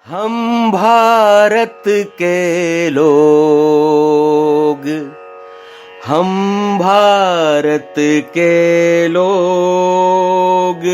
हम भारत के लोग, हम भारत के लोग,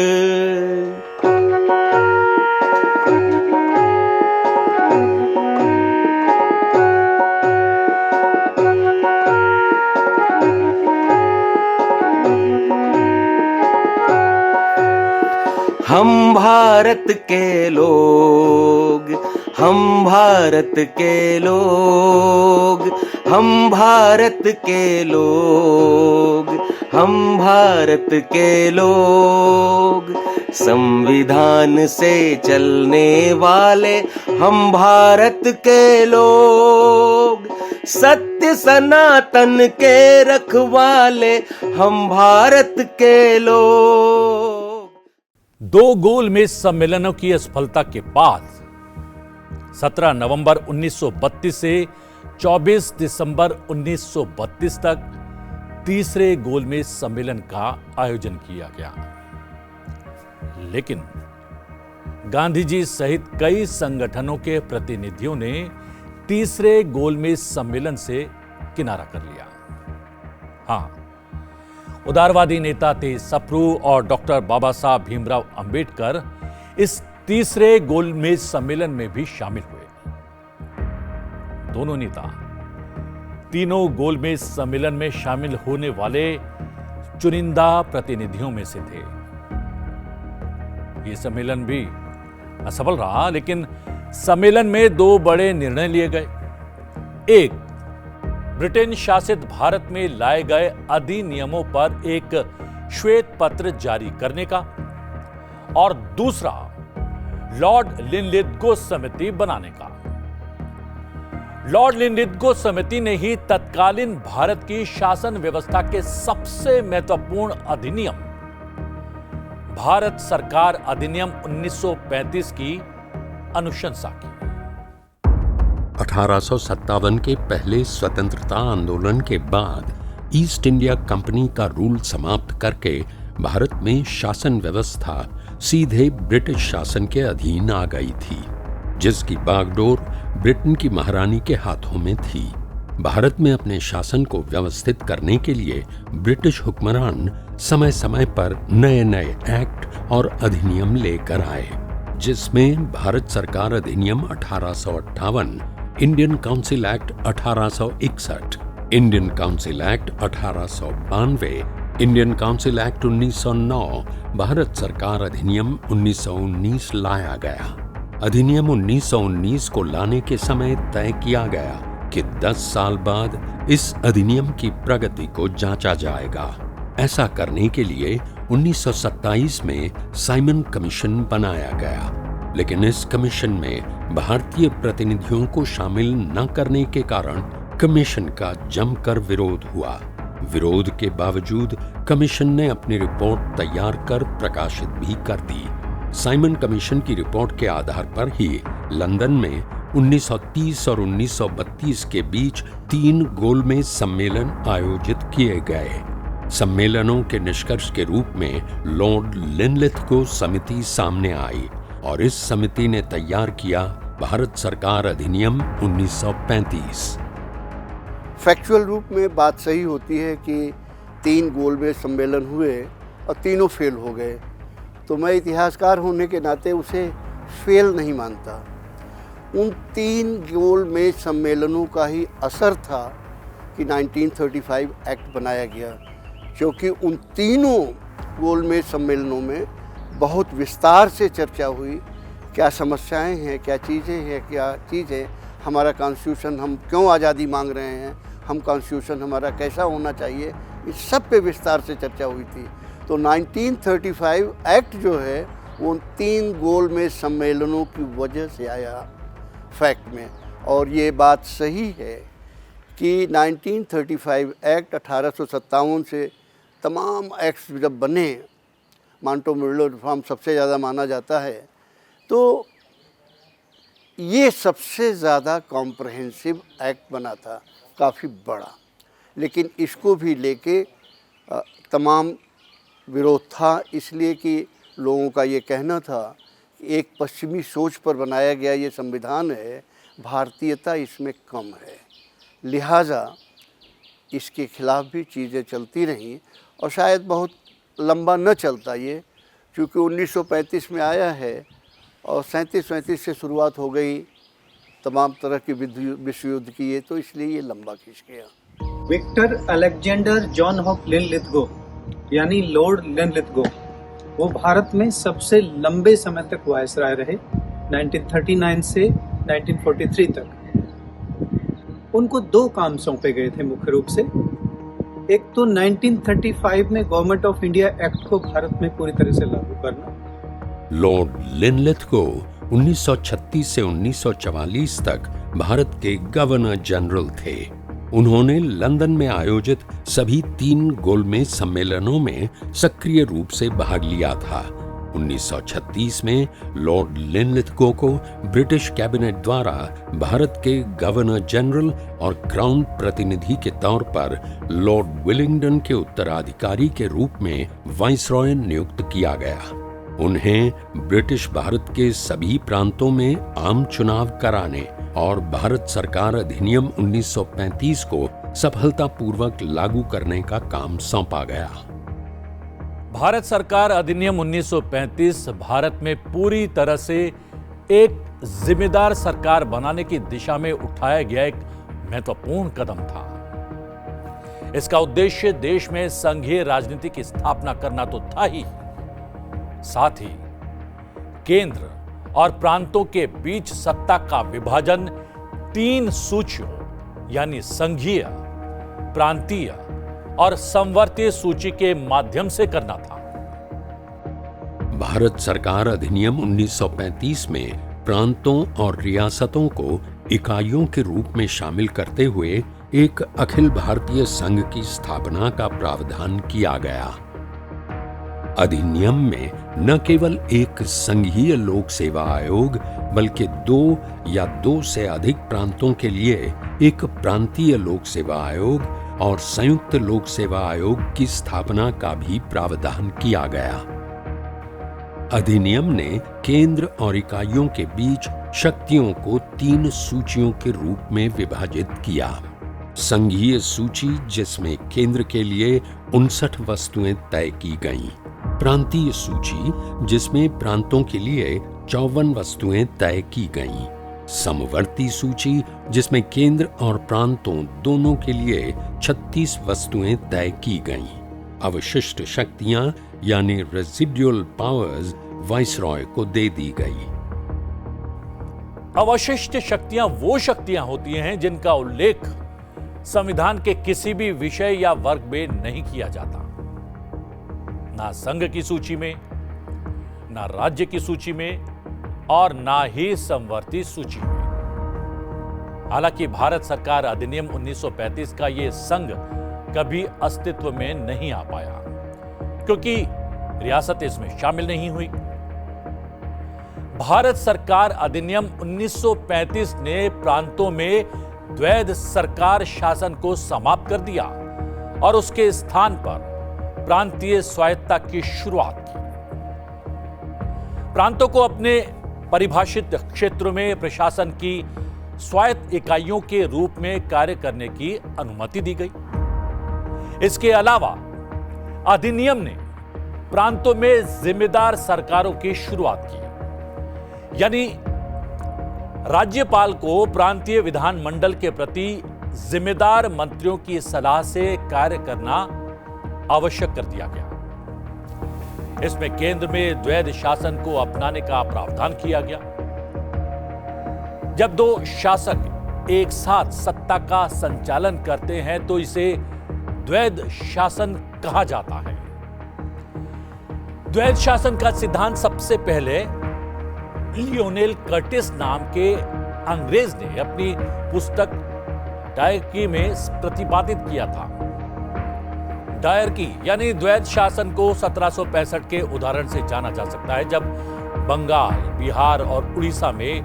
हम भारत के लोग, हम भारत के लोग, हम भारत के लोग, हम भारत के लोग, संविधान से चलने वाले हम भारत के लोग, सत्य सनातन के रखवाले हम भारत के लोग। दो गोलमेज सम्मेलनों की असफलता के बाद 17 नवंबर 1932 से 24 दिसंबर 1932 तक तीसरे गोलमेज सम्मेलन का आयोजन किया गया, लेकिन गांधी जी सहित कई संगठनों के प्रतिनिधियों ने तीसरे गोलमेज सम्मेलन से किनारा कर लिया। हां, उदारवादी नेता थे सप्रू और डॉक्टर बाबा साहब भीमराव अंबेडकर इस तीसरे गोलमेज सम्मेलन में भी शामिल हुए। दोनों नेता तीनों गोलमेज सम्मेलन में शामिल होने वाले चुनिंदा प्रतिनिधियों में से थे। यह सम्मेलन भी असफल रहा, लेकिन सम्मेलन में दो बड़े निर्णय लिए गए। एक, ब्रिटेन शासित भारत में लाए गए अधिनियमों पर एक श्वेत पत्र जारी करने का, और दूसरा लॉर्ड लिनलिथगो समिति बनाने का। लॉर्ड लिनलिथगो समिति ने ही तत्कालीन भारत की शासन व्यवस्था के सबसे महत्वपूर्ण अधिनियम भारत सरकार अधिनियम 1935 की अनुशंसा की। 1857 के पहले स्वतंत्रता आंदोलन के बाद ईस्ट इंडिया कंपनी का रूल समाप्त करके भारत में शासन व्यवस्था सीधे ब्रिटिश शासन के अधीन आ गई थी, जिसकी बागडोर ब्रिटेन की महारानी के हाथों में थी। भारत में अपने शासन को व्यवस्थित करने के लिए ब्रिटिश हुक्मरान समय समय पर नए नए एक्ट और अधिनियम लेकर आए, जिसमें भारत सरकार अधिनियम 1858, Indian council act 1861, Indian council act 1892, Indian council act 1909, Bharat सरकार अधिनियम 1919 लाया गया। अधिनियम 1919 को लाने के समय तय किया गया कि 10 साल बाद इस अधिनियम की प्रगति को जांचा जाएगा। ऐसा करने के लिए 1927 में साइमन कमीशन बनाया गया, लेकिन इस कमीशन में भारतीय प्रतिनिधियों को शामिल न करने के कारण कमीशन का जमकर विरोध हुआ। विरोध के बावजूद कमीशन ने अपनी रिपोर्ट तैयार कर प्रकाशित भी कर दी। साइमन कमीशन की रिपोर्ट के आधार पर ही लंदन में 1930 और 1932 के बीच 3 गोलमेज सम्मेलन आयोजित किए गए। सम्मेलनों के निष्कर्ष के रूप में लॉर्ड लिनलिथगो समिति सामने आई और इस समिति ने तैयार किया भारत सरकार अधिनियम 1935। फैक्चुअल रूप में बात सही होती है कि 3 गोलमेज सम्मेलन हुए और तीनों फेल हो गए, तो मैं इतिहासकार होने के नाते उसे फेल नहीं मानता। उन 3 गोलमेज सम्मेलनों का ही असर था कि 1935 एक्ट बनाया गया, क्योंकि उन तीनों गोलमेज सम्मेलनों में बहुत विस्तार से चर्चा हुई, क्या समस्याएं हैं, क्या चीज़ें हमारा कॉन्स्टिट्यूशन, हम क्यों आज़ादी मांग रहे हैं, हम कॉन्स्टिट्यूशन हमारा कैसा होना चाहिए, इस सब पे विस्तार से चर्चा हुई थी। तो 1935 एक्ट जो है वो 3 गोलमेज सम्मेलनों की वजह से आया फैक्ट में। और ये बात सही है कि 1935 एक्ट 1857 से तमाम एक्ट्स जब बने, मांटो-मुर्लो रिफॉर्म सबसे ज़्यादा माना जाता है, तो ये सबसे ज़्यादा कॉम्प्रहेंसिव एक्ट बना था, काफ़ी बड़ा, लेकिन इसको भी लेके तमाम विरोध था, इसलिए कि लोगों का ये कहना था एक पश्चिमी सोच पर बनाया गया ये संविधान है, भारतीयता इसमें कम है, लिहाजा इसके खिलाफ भी चीज़ें चलती रहीं और शायद बहुत लंबा न चलता ये, क्योंकि 1935 में आया है और 37-37 से शुरुआत हो गई तमाम तरह के विश्व युद्ध की, ये तो इसलिए ये लंबा खींच गया। Victor Alexander John of Linlithgow यानी लॉर्ड लिनलिथगो, वो भारत में सबसे लंबे समय तक वायसराय रहे, 1939 से 1943 तक। उनको 2 काम सौंपे गए थे मुख्य रूप से। एक तो 1935 में गवर्नमेंट ऑफ इंडिया एक्ट को भारत में पूरी तरह से लागू करना। लॉर्ड लिनलिथगो 1936 से 1944 तक भारत के गवर्नर जनरल थे। उन्होंने लंदन में आयोजित सभी 3 गोलमेज सम्मेलनों में सक्रिय रूप से भाग लिया था। 1936 में लॉर्ड लिनलिथगो को ब्रिटिश कैबिनेट द्वारा भारत के गवर्नर जनरल और क्राउन प्रतिनिधि के तौर पर लॉर्ड विलिंगडन के उत्तराधिकारी के रूप में वाइसरॉय नियुक्त किया गया। उन्हें ब्रिटिश भारत के सभी प्रांतों में आम चुनाव कराने और भारत सरकार अधिनियम 1935 को सफलतापूर्वक लागू करने का काम सौंपा गया। भारत सरकार अधिनियम 1935 भारत में पूरी तरह से एक जिम्मेदार सरकार बनाने की दिशा में उठाया गया एक महत्वपूर्ण कदम था। इसका उद्देश्य देश में संघीय राजनीति की स्थापना करना तो था ही, साथ ही केंद्र और प्रांतों के बीच सत्ता का विभाजन 3 सूचियों यानी संघीय, प्रांतीय और संवर्तीय सूची के माध्यम से करना था। भारत सरकार अधिनियम 1935 में प्रांतों और रियासतों को इकाइयों के रूप में शामिल करते हुए एक अखिल भारतीय संघ की स्थापना का प्रावधान किया गया। अधिनियम में न केवल एक संघीय लोक सेवा आयोग बल्कि 2 या 2 से अधिक प्रांतों के लिए एक प्रांतीय लोक सेवा आयोग और संयुक्त लोक सेवा आयोग की स्थापना का भी प्रावधान किया गया। अधिनियम ने केंद्र और इकाइयों के बीच शक्तियों को 3 सूचियों के रूप में विभाजित किया। संघीय सूची, जिसमें केंद्र के लिए 59 वस्तुएं तय की गईं। प्रांतीय सूची, जिसमें प्रांतों के लिए 54 वस्तुएं तय की गईं। समवर्ती सूची, जिसमें केंद्र और प्रांतों दोनों के लिए 36 वस्तुएं तय की गईं। अवशिष्ट शक्तियां यानी रेसिडुअल पावर्स वाइसरॉय को दे दी गई। अवशिष्ट शक्तियां वो शक्तियां होती हैं जिनका उल्लेख संविधान के किसी भी विषय या वर्ग में नहीं किया जाता, ना संघ की सूची में, ना राज्य की सूची में और ना ही समवर्ती सूची में। हालांकि भारत सरकार अधिनियम 1935 का यह संघ कभी अस्तित्व में नहीं आ पाया क्योंकि रियासत इसमें शामिल नहीं हुई। भारत सरकार अधिनियम 1935 ने प्रांतों में द्वैध सरकार शासन को समाप्त कर दिया और उसके स्थान पर प्रांतीय स्वायत्तता की शुरुआत की। प्रांतों को अपने परिभाषित क्षेत्रों में प्रशासन की स्वायत्त इकाइयों के रूप में कार्य करने की अनुमति दी गई। इसके अलावा अधिनियम ने प्रांतों में जिम्मेदार सरकारों की शुरुआत की, यानी राज्यपाल को प्रांतीय विधानमंडल के प्रति जिम्मेदार मंत्रियों की सलाह से कार्य करना आवश्यक कर दिया गया। इसमें केंद्र में द्वैध शासन को अपनाने का प्रावधान किया गया। जब 2 शासक एक साथ सत्ता का संचालन करते हैं तो इसे द्वैध शासन कहा जाता है। द्वैध शासन का सिद्धांत सबसे पहले लियोनेल कर्टिस नाम के अंग्रेज ने अपनी पुस्तक डायरकी में प्रतिपादित किया था। डायरकी यानी द्वैध शासन को 1765 के उदाहरण से जाना जा सकता है, जब बंगाल, बिहार और उड़ीसा में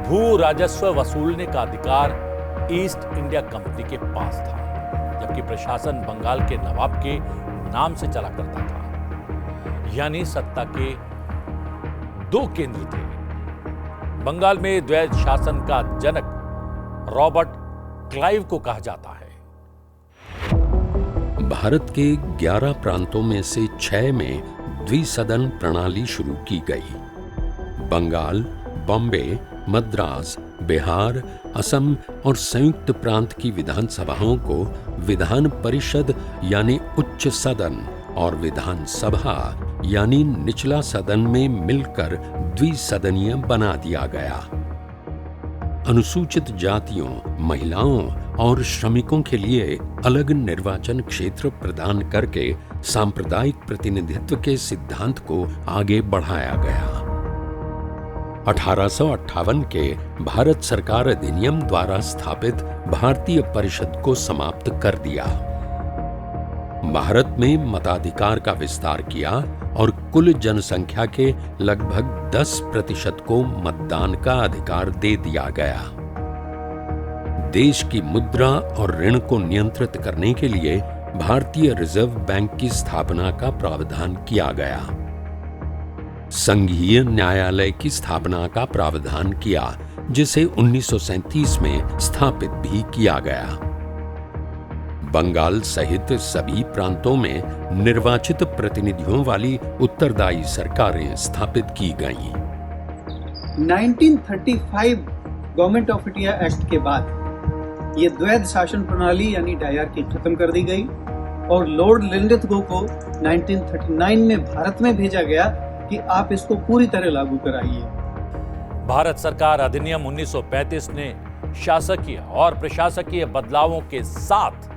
भू राजस्व वसूलने का अधिकार ईस्ट इंडिया कंपनी के पास था, जबकि प्रशासन बंगाल के नवाब के नाम से चला करता था। यानी सत्ता के दो केंद्र थे। बंगाल में द्वैध शासन का जनक रॉबर्ट क्लाइव को कहा जाता है। भारत के 11 प्रांतों में से 6 में द्विसदन प्रणाली शुरू की गई। बंगाल, बॉम्बे, मद्रास, बिहार, असम और संयुक्त प्रांत की विधानसभाओं को विधान परिषद यानी उच्च सदन और विधानसभा यानी निचला सदन में मिलकर द्विसदनीय बना दिया गया। अनुसूचित जातियों, महिलाओं और श्रमिकों के लिए अलग निर्वाचन क्षेत्र प्रदान करके सांप्रदायिक प्रतिनिधित्व के सिद्धांत को आगे बढ़ाया गया। 1858 के भारत सरकार अधिनियम द्वारा स्थापित भारतीय परिषद को समाप्त कर दिया। भारत में मताधिकार का विस्तार किया और कुल जनसंख्या के लगभग 10% को मतदान का अधिकार दे दिया गया। देश की मुद्रा और ऋण को नियंत्रित करने के लिए भारतीय रिजर्व बैंक की स्थापना का प्रावधान किया गया। संघीय न्यायालय की स्थापना का प्रावधान किया, जिसे 1937 में स्थापित भी किया गया। बंगाल सहित सभी प्रांतों में निर्वाचित प्रतिनिधियों वाली उत्तरदायी सरकारें स्थापित की गईं। 1935 गवर्नमेंट ऑफ इंडिया एक्ट के बाद ये द्वैध शासन प्रणाली यानी डायरकी खत्म कर दी गई और लॉर्ड लिनलिथगो को 1939 में भारत में भेजा गया कि आप इसको पूरी तरह लागू कराइए। भारत सरकार अधिनियम 1935 ने शासकीय और प्रशासकीय बदलावों के साथ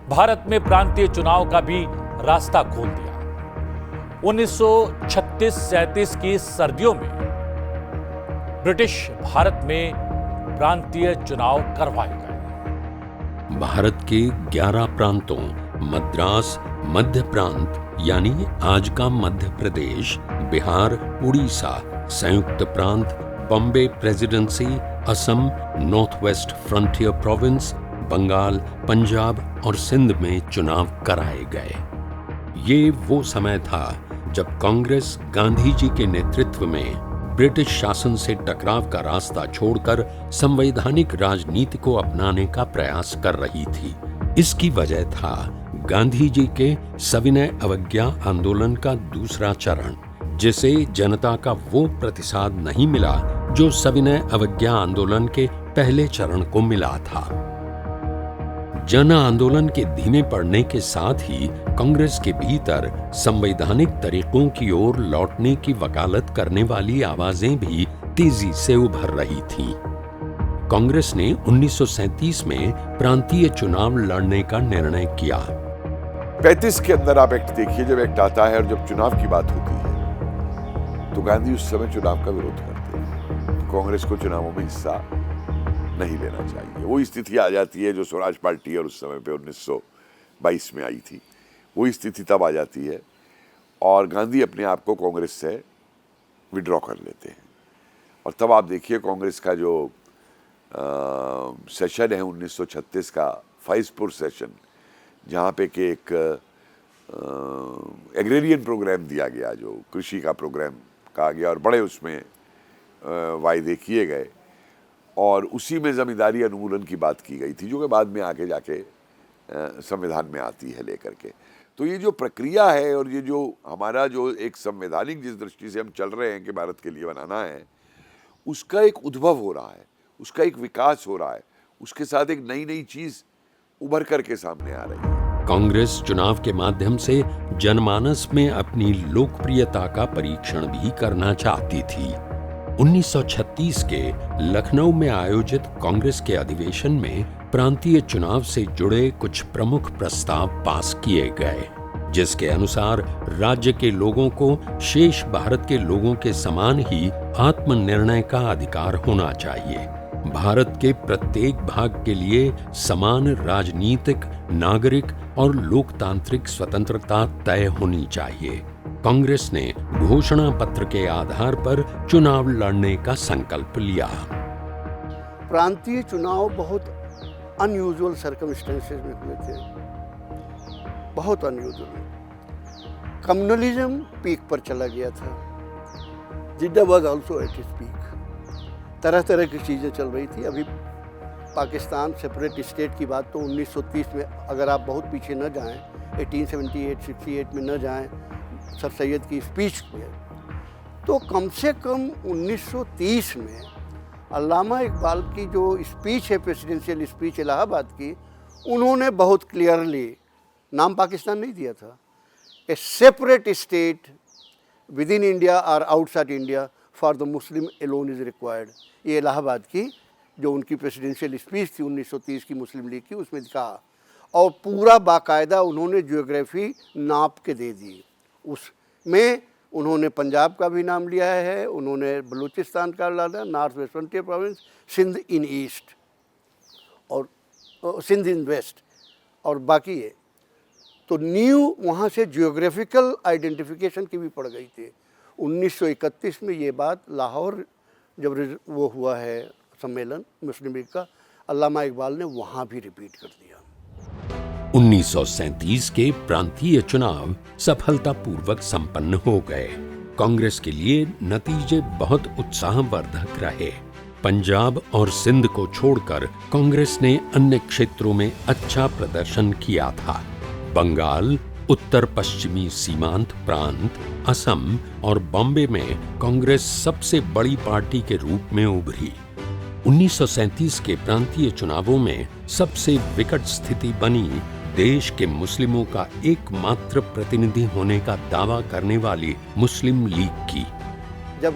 भारत में प्रांतीय चुनाव का भी रास्ता खोल दिया। 1936-37 की सर्दियों में ब्रिटिश भारत में प्रांतीय चुनाव करवाए गए। भारत के 11 प्रांतों मद्रास, मध्य प्रांत यानी आज का मध्य प्रदेश, बिहार, उड़ीसा, संयुक्त प्रांत, Bombay Presidency, Assam, North waste frontier Province, Bengal, Punjab और सिंध में चुनाव कराए गए। ये वो समय था जब कांग्रेस गांधी जी के नेतृत्व में ब्रिटिश शासन से टकराव का रास्ता छोड़कर संवैधानिक राजनीति को अपनाने का प्रयास कर रही थी। इसकी वजह था गांधी जी के सविनय अवज्ञा आंदोलन का दूसरा चरण, जिसे जनता का वो प्रतिसाद नहीं मिला जो सविनय अवज्ञा आंदोलन के पहले चरण को मिला था। जन आंदोलन के धीमे पड़ने के साथ ही कांग्रेस के भीतर संवैधानिक तरीकों की ओर लौटने की वकालत करने वाली आवाजें भी तेजी से उभर रही थीं। कांग्रेस ने 1937 में प्रांतीय चुनाव लड़ने का निर्णय किया। 35 के अंदर आप एक्ट देखिए, जब एक्ट आता है और जब चुनाव की बात होती है तो गांधी उस समय चुनाव का विरोध करते हैं। कांग्रेस को चुनावों में हिस्सा नहीं लेना चाहिए। वो स्थिति आ जाती है जो स्वराज पार्टी और उस समय पे 1922 में आई थी, वो स्थिति तब आ जाती है और गांधी अपने आप को कांग्रेस से विड्रॉ कर लेते हैं। और तब आप देखिए कांग्रेस का जो सेशन है 1936 का फाइजपुर सेशन, जहाँ पे कि एक एग्रेरियन प्रोग्राम दिया गया, जो कृषि का प्रोग्राम कहा गया और बड़े उसमें वायदे किए गए और उसी में जमींदारी अनुमूलन की बात की गई थी, जो कि बाद में आके जाके संविधान में आती है लेकर के। तो ये जो प्रक्रिया है और ये जो हमारा जो एक संवैधानिक जिस दृष्टि से हम चल रहे हैं कि भारत के लिए बनाना है, उसका एक उद्भव हो रहा है, उसका एक विकास हो रहा है, उसके साथ एक नई नई चीज उभर करके सामने आ रही है। कांग्रेस चुनाव के माध्यम से जनमानस में अपनी लोकप्रियता का परीक्षण भी करना चाहती थी। 1936 के लखनऊ में आयोजित कांग्रेस के अधिवेशन में प्रांतीय चुनाव से जुड़े कुछ प्रमुख प्रस्ताव पास किए गए, जिसके अनुसार राज्य के लोगों को शेष भारत के लोगों के समान ही आत्मनिर्णय का अधिकार होना चाहिए। भारत के प्रत्येक भाग के लिए समान राजनीतिक, नागरिक और लोकतांत्रिक स्वतंत्रता तय होनी चाहिए। कांग्रेस ने घोषणा पत्र के आधार पर चुनाव लड़ने का संकल्प लिया। प्रांतीय चुनाव बहुत अनयूजुअल सर्कमस्टेंसेस में हुए थे, बहुत अनयूजुअल। कम्युनलिज्म पीक पर चला गया था, जिद्दा was also at its peak. तरह तरह की चीज़ें चल रही थी। अभी पाकिस्तान सेपरेट स्टेट की बात तो 1930 में, अगर आप बहुत पीछे न जाएं, 1878-68 में न जाएं सर सैयद की स्पीच में, तो कम से कम 1930 में अल्लामा इकबाल की जो स्पीच है, प्रेसिडेंशियल स्पीच इलाहाबाद की, उन्होंने बहुत क्लियरली नाम पाकिस्तान नहीं दिया था, a separate state within India और outside India for the Muslim alone is required. ये इलाहाबाद की जो उनकी प्रेसिडेंशियल स्पीच थी 1930 की मुस्लिम लीग की, उसमें कहा, और पूरा बाकायदा उन्होंने ज्योग्राफी नाप के दे दी। उसमें उन्होंने पंजाब का भी नाम लिया है, उन्होंने बलूचिस्तान का डाला, north waste frontier province, Sindh in east और सिंध इन वेस्ट, और बाकी है। तो न्यू वहाँ से जियोग्राफिकल आइडेंटिफिकेशन की भी पड़ गई थी। 1931 में ये बात लाहौर जब वो हुआ है सम्मेलन मुस्लिम लीग का, अल्लामा इकबाल ने वहाँ भी रिपीट कर दिया। 1937 के प्रांतीय चुनाव सफलतापूर्वक संपन्न हो गए। कांग्रेस के लिए नतीजे बहुत उत्साहवर्धक रहे। पंजाब और सिंध को छोड़कर कांग्रेस ने अन्य क्षेत्रों में अच्छा प्रदर्शन किया था। बंगाल, उत्तर पश्चिमी सीमांत प्रांत, असम और बॉम्बे में कांग्रेस सबसे बड़ी पार्टी के रूप में उभरी। 1937 के प्रांतीय चुनावों में सबसे विकट स्थिति बनी देश के मुस्लिमों का एकमात्र प्रतिनिधि होने का दावा करने वाली मुस्लिम लीग की। जब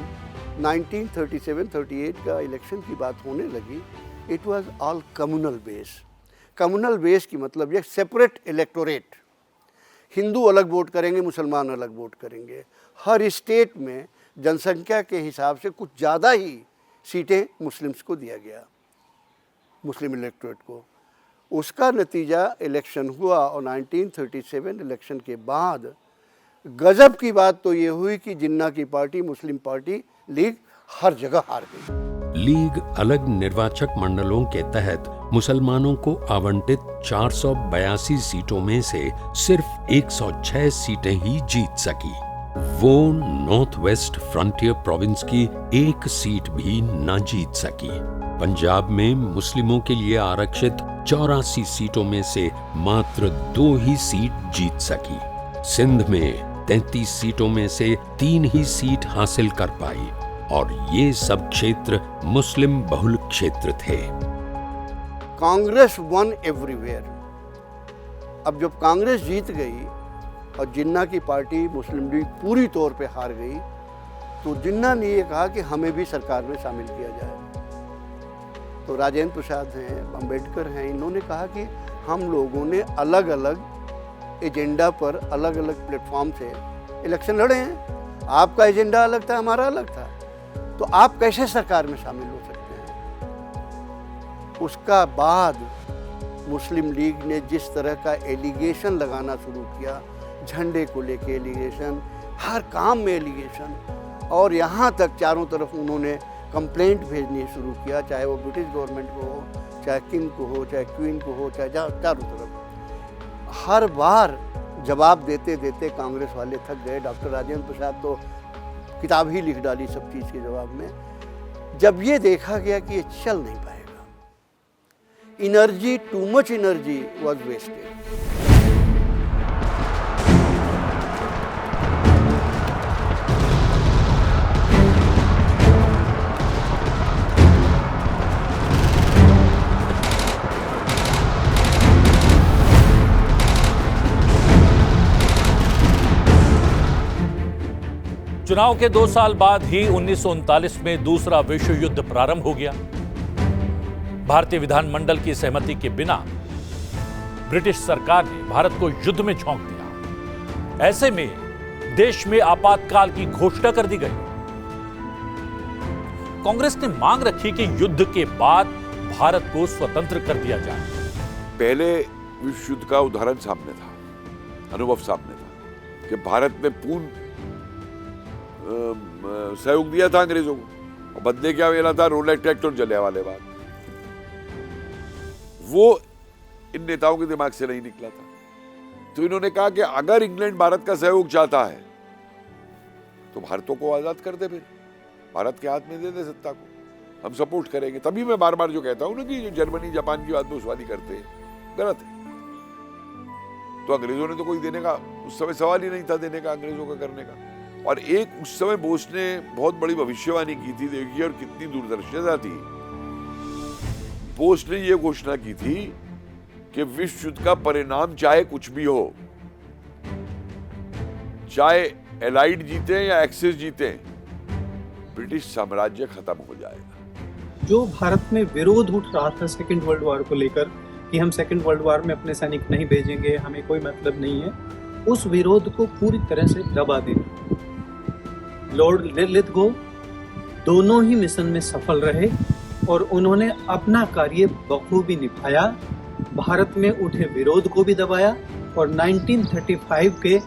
1937-38 का इलेक्शन की बात होने लगी, it was all communal base. Communal base की मतलब ये सेपरेट इलेक्टोरेट, हिंदू अलग वोट करेंगे, मुसलमान अलग वोट करेंगे। हर स्टेट में जनसंख्या के हिसाब से कुछ ज़्यादा ही सीटें मुस्लिम्स को दिया गया, मुस्लिम इलेक्टोरेट को। उसका नतीजा इलेक्शन हुआ, और 1937 इलेक्शन के बाद गजब की बात तो ये हुई कि जिन्ना की पार्टी, मुस्लिम पार्टी लीग, हर जगह हार गई। लीग अलग निर्वाचक मंडलों के तहत मुसलमानों को आवंटित 482 सीटों में से सिर्फ 106 सीटें ही जीत सकी। वो नॉर्थ वेस्ट फ्रंटियर प्रोविंस की एक सीट भी न जीत सकी। पंजाब में मुस्लिमों के लिए आरक्षित 84 सीटों में से मात्र 2 ही सीट जीत सकी। सिंध में 33 सीटों में से 3 ही सीट हासिल कर पाई, और ये सब क्षेत्र मुस्लिम बहुल क्षेत्र थे। Congress one everywhere. अब जब कांग्रेस जीत गई और जिन्ना की पार्टी मुस्लिम लीग पूरी तौर पे हार गई, तो जिन्ना ने ये कहा कि हमें भी सरकार में शामिल किया जाए। तो राजेंद्र प्रसाद हैं, अम्बेडकर हैं, इन्होंने कहा कि हम लोगों ने अलग अलग एजेंडा पर, अलग अलग प्लेटफॉर्म से इलेक्शन लड़े हैं। आपका एजेंडा अलग था, हमारा अलग था, तो आप कैसे सरकार में शामिल हो सकते हैं। उसका बाद मुस्लिम लीग ने जिस तरह का एलिगेशन लगाना शुरू किया, झंडे को लेके एलिगेशन, हर काम में एलिगेशन, और यहाँ तक चारों तरफ उन्होंने कंप्लेंट भेजनी शुरू किया, चाहे वो ब्रिटिश गवर्नमेंट को हो, चाहे किंग को हो, चाहे क्वीन को हो, चाहे चारों तरफ। हर बार जवाब देते देते कांग्रेस वाले थक गए। डॉक्टर राजेंद्र प्रसाद तो किताब ही लिख डाली सब चीज़ के जवाब में। जब ये देखा गया कि ये चल नहीं पाएगा, energy, too much energy was wasted. चुनाव के 2 साल बाद ही 1939 में दूसरा विश्व युद्ध प्रारंभ हो गया। भारतीय विधानमंडल की सहमति के बिना ब्रिटिश सरकार ने भारत को युद्ध में झोंक दिया। ऐसे में देश में आपातकाल की घोषणा कर दी गई। कांग्रेस ने मांग रखी कि युद्ध के बाद भारत को स्वतंत्र कर दिया जाए। पहले विश्व युद्ध का उदाहरण सामने था, अनुभव सामने था कि भारत में पूर्ण सहयोग दिया था अंग्रेजों को, और बदले क्या मिला था? रोलेट एक्ट और जलियांवाला बाग। वो इन नेताओं के दिमाग से नहीं निकला था। तो इन्होंने कहा कि अगर इंग्लैंड भारत का सहयोग चाहता है तो भारतों को आजाद कर दे फिर। भारत के हाथ में दे दे सत्ता को, हम सपोर्ट करेंगे। तभी मैं बार बार जो कहता हूं ना कि जो जर्मनी जापान की बात बोसवादी करते हैं, गलत है। तो अंग्रेजों ने तो कोई देने का उस समय सवाल ही नहीं था, देने का, अंग्रेजों का करने का। और एक उस समय बोस ने बहुत बड़ी भविष्यवाणी की थी, देखिए, और कितनी दूरदर्शिता थी। बोस ने यह घोषणा की थी कि विश्व युद्ध का परिणाम चाहे कुछ भी हो, चाहे एलाइड जीते या एक्सिस जीते, ब्रिटिश साम्राज्य खत्म हो जाएगा। जो भारत में विरोध उठ रहा था सेकेंड वर्ल्ड वॉर को लेकर कि हम सेकेंड वर्ल्ड वॉर में अपने सैनिक नहीं भेजेंगे, हमें कोई मतलब नहीं है, उस विरोध को पूरी तरह से दबा देना। लॉर्ड लिथगो दोनों ही मिशन में सफल रहे और उन्होंने अपना कार्य बखूबी निभाया, भारत में उठे विरोध को भी दबाया और 1935 के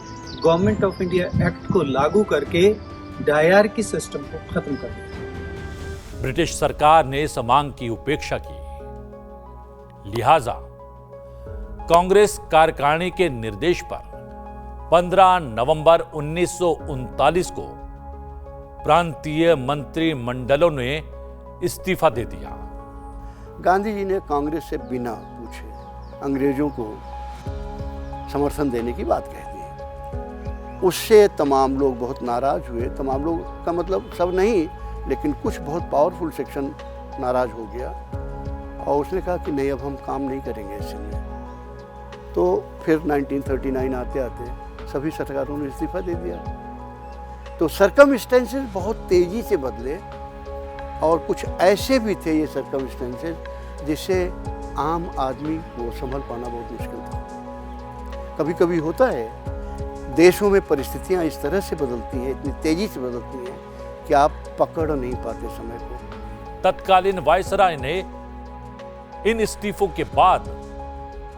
गवर्नमेंट ऑफ इंडिया एक्ट को लागू करके डायरकी सिस्टम को खत्म कर दिया। ब्रिटिश सरकार ने इस मांग की उपेक्षा की, लिहाजा कांग्रेस कार्यकारिणी के निर्देश पर 15 नवंबर 1939 को प्रांतीय मंत्रिमंडलों ने इस्तीफा दे दिया। गांधी जी ने कांग्रेस से बिना पूछे अंग्रेजों को समर्थन देने की बात कह दी। उससे तमाम लोग बहुत नाराज हुए। तमाम लोग का मतलब सब नहीं, लेकिन कुछ बहुत पावरफुल सेक्शन नाराज हो गया और उसने कहा कि नहीं, अब हम काम नहीं करेंगे इसमें। तो फिर 1939 आते आते सभी सरकारों ने इस्तीफा दे दिया। तो सर्कमस्टेंसेस बहुत तेजी से बदले और कुछ ऐसे भी थे ये सर्कमस्टेंसेस जिससे आम आदमी को संभल पाना बहुत मुश्किल था। कभी कभी होता है देशों में परिस्थितियां इस तरह से बदलती हैं, इतनी तेजी से बदलती हैं कि आप पकड़ नहीं पाते समय को। तत्कालीन वायसराय ने इन इस्तीफों के बाद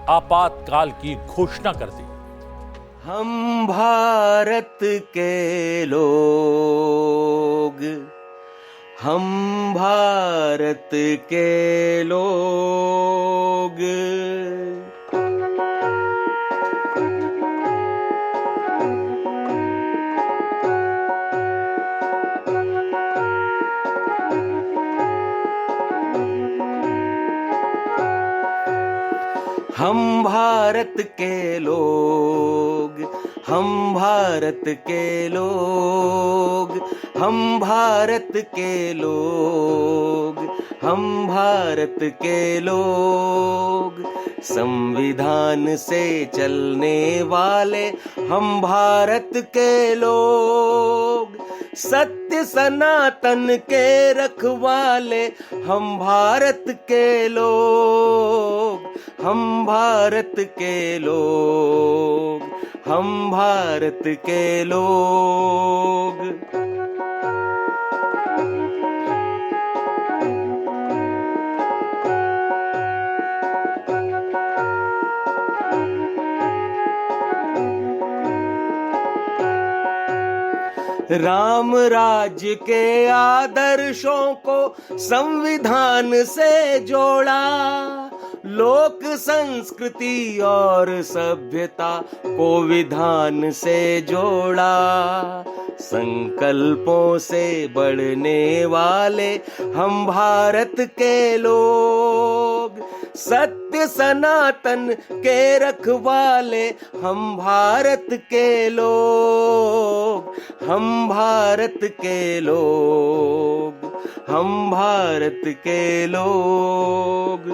आपातकाल की घोषणा कर दी। हम भारत के लोग, हम भारत के लोग, हम भारत के लोग, हम भारत के लोग, हम भारत के लोग, हम भारत के लोग, संविधान से चलने वाले हम भारत के लोग, सत्य सनातन के रखवाले हम भारत के लोग, हम भारत के लोग, हम भारत के लोग। राम राज्य के आदर्शों को संविधान से जोड़ा, लोक संस्कृति और सभ्यता को विधान से जोड़ा, संकल्पों से बढ़ने वाले हम भारत के लोग, सत्य सनातन के रखवाले हम भारत के लोग, हम भारत के लोग, हम भारत के लोग।